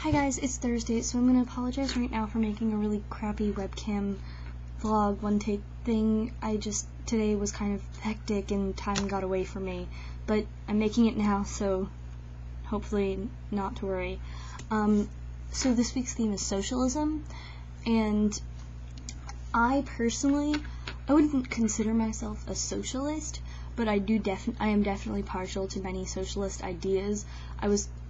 Hi guys, it's Thursday, so I'm going to apologize right now for making a really crappy webcam vlog one-take thing. Today was kind of hectic and time got away from me, but I'm making it now, so hopefully not to worry. So this week's theme is socialism, and I wouldn't consider myself a socialist, but I am definitely partial to many socialist ideas.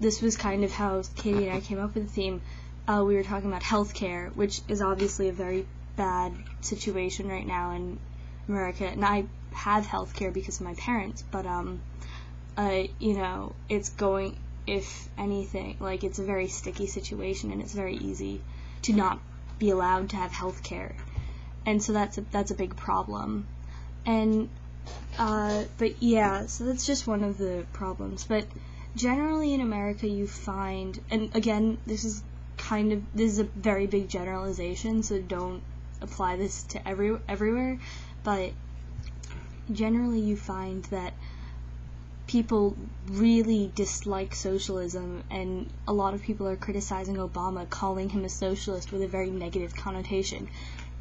This was kind of how Katie and I came up with the theme. We were talking about healthcare, which is obviously a very bad situation right now in America, and I have healthcare because of my parents, but if anything, it's a very sticky situation, and it's very easy to not be allowed to have healthcare, and so that's a big problem. And but yeah, so that's just one of the problems. But generally in America you find, and again, this is a very big generalization, so don't apply this to everywhere, but generally you find that people really dislike socialism, and a lot of people are criticizing Obama, calling him a socialist with a very negative connotation.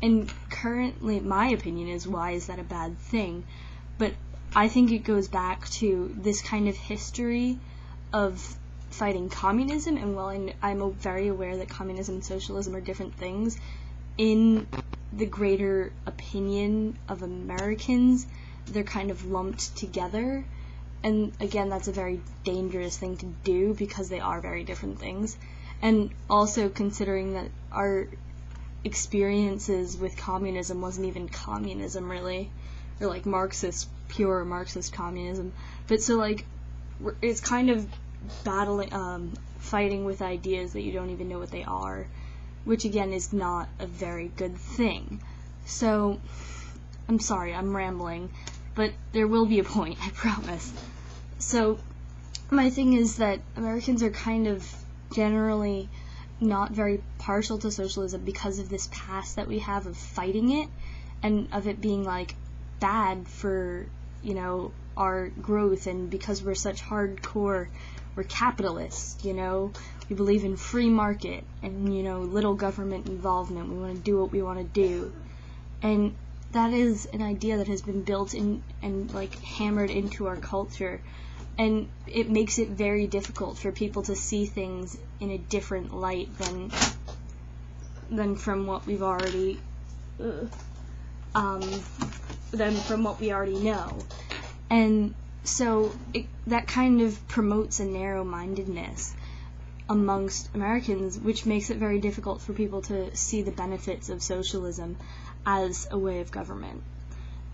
And currently, my opinion is, why is that a bad thing? But I think it goes back to this kind of history of fighting communism, and while I'm very aware that communism and socialism are different things, in the greater opinion of Americans, they're kind of lumped together. And again, that's a very dangerous thing to do because they are very different things. And also considering that our experiences with communism wasn't even communism really, or pure Marxist communism, but so it's kind of fighting with ideas that you don't even know what they are, which again is not a very good thing. So I'm sorry, I'm rambling, but there will be a point, I promise. So my thing is that Americans are kind of generally not very partial to socialism because of this past that we have of fighting it, and of it being bad for our growth, and because we're capitalists, we believe in free market and little government involvement. We want to do what we want to do, and that is an idea that has been built in and hammered into our culture, and it makes it very difficult for people to see things in a different light than from what we already know. And so that kind of promotes a narrow-mindedness amongst Americans, which makes it very difficult for people to see the benefits of socialism as a way of government.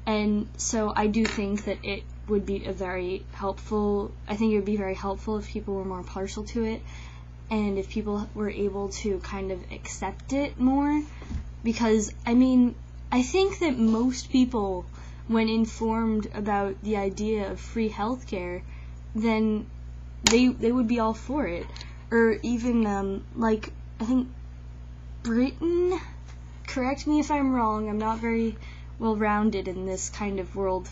And so I do think that it would be very helpful if people were more partial to it, and if people were able to kind of accept it more, because I think that most people, when informed about the idea of free healthcare, then they would be all for it. Or even I think Britain, correct me if I'm wrong, I'm not very well rounded in this kind of world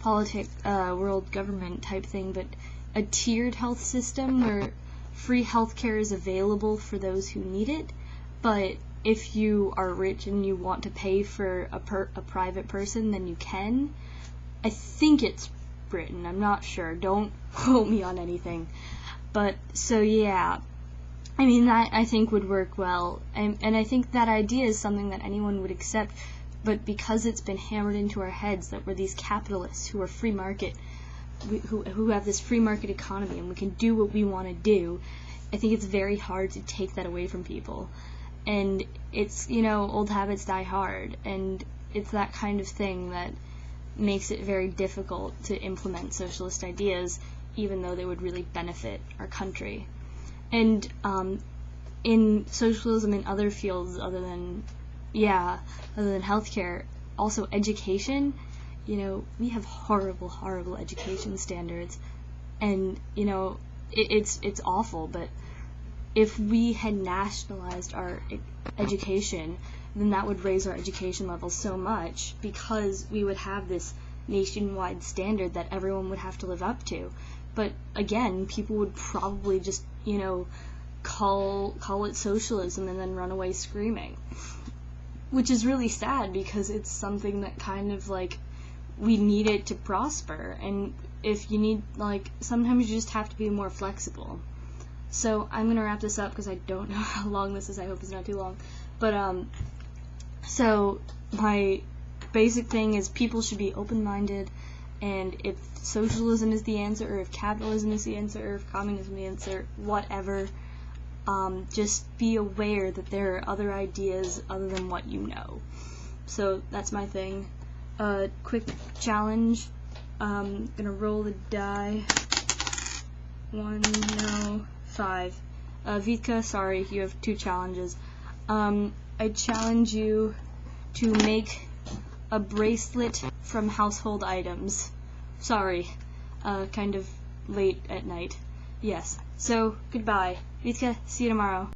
government type thing, but a tiered health system where free healthcare is available for those who need it, but if you are rich and you want to pay for a private person, then you can. I think it's Britain, I'm not sure, don't quote me on anything. But, so yeah, that I think would work well, and I think that idea is something that anyone would accept, but because it's been hammered into our heads that we're these capitalists who are free market, who have this free market economy, and we can do what we want to do, I think it's very hard to take that away from people. And it's, old habits die hard, and it's that kind of thing that makes it very difficult to implement socialist ideas, even though they would really benefit our country. And in socialism in other fields other than healthcare, also education, we have horrible education standards, and it's awful. But if we had nationalized our education, then that would raise our education level so much, because we would have this nationwide standard that everyone would have to live up to. But again, people would probably just call it socialism and then run away screaming. Which is really sad because it's something that kind of like we need it to prosper, and if you need, like, sometimes you just have to be more flexible. So I'm gonna wrap this up because I don't know how long this is. I hope it's not too long. But so my basic thing is people should be open-minded, and if socialism is the answer, or if capitalism is the answer, or if communism is the answer, whatever, just be aware that there are other ideas other than what you know. So that's my thing. Quick challenge. Gonna roll the die. 1, no, 5. Vitka, sorry, you have 2 challenges. I challenge you to make a bracelet from household items. Sorry, kind of late at night. Yes. So, goodbye. Vitka, see you tomorrow.